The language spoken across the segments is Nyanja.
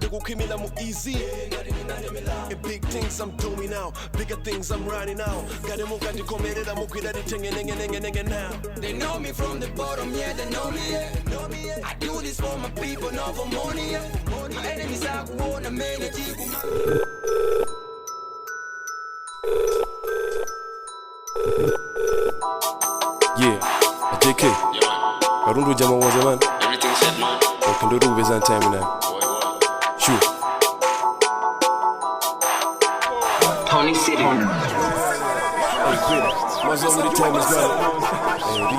ndikukimila mu easy. And big things I'm doing now, bigger things I'm writing out. Gade mukandikomerera mukwira ditenge nenge now. They know me from the bottom, yeah, they know me, yeah. I do this for my people, not for money, yeah. My enemies I wanna make it. Yeah, JK. I don't do jama waze man. Everything set, man. I can do this on time now. Sure. Tony City. Mazo muri time is right.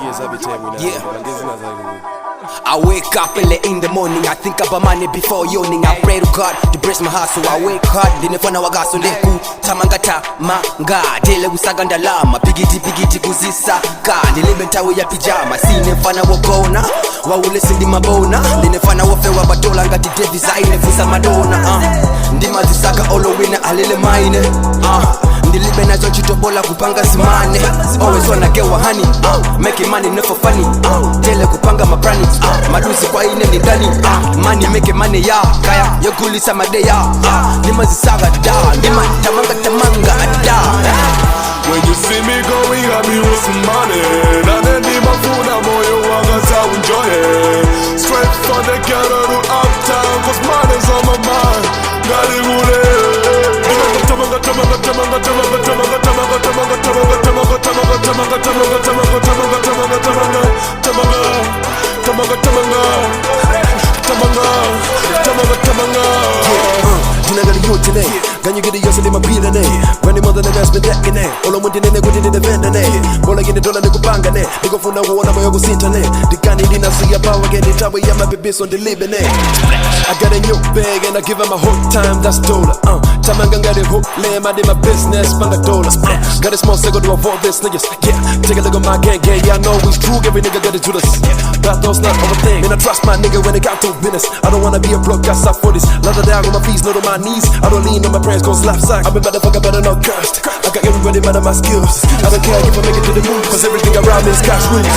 Yes, I be time now. Yeah. I wake up early in the morning, I think about money before yawning. I pray to God to bless my heart, so I wake hard. Dinefana wagaso leku tamangata manga dele usaganda lama pigiti kuzisaka nilimentawe ya pijama sinefana wogona waule sindi mabona dinefana wofewa badola ngati design fusa madonna ndima zisaka olowina alele mine ndilibe nazo chitobola kupanga simane always wanna get honey making money never funny tele kupanga mabrani maduzi kwa ine ni ndani money make money ya kaya yokulisa made ya ndima zisaka da ndima tamanga da. When you see me going at me with some money, and then the mafuna moyo wanga sa enjoy it. Straight from the ghetto to uptown, cause money's on my mind. Got it today. Ganyo gidi yose ni mapila ne. Rani mother na best bedeke ne. Olo mundi ne kuti ni venda ne. Bola gini dola ni kupanga ne. Niko funa uona moyo kusinta ne. Dikani dina siya power geni tawe ya mabibiso ndilibe ne. I got a new bag and I give her my whole time, that's dollar. Tamanga got it hook, lay my my business, panga dollar. Got a small circle to avoid this niggas. Yeah, take a look at my gang, yeah, I know it's true. Every nigga got to do this. But those not other thing. And I trust my nigga when it got to business. I don't wanna be a broke, got stuff for this. Ladder down on my feet, not on my knees. I don't lean on my prayers, go slap sack. I've been better, fuck, I better not cursed. I got everybody mad at my skills. I don't care if I make it to the moon, cause everything around me is cash rules.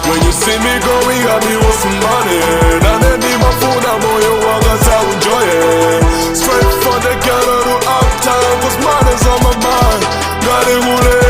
when you see me going at me with some money, and then the mafuna moyo wanga sa enjoy it. Straight from the ghetto to uptown, cause money's on my mind. Got it with it.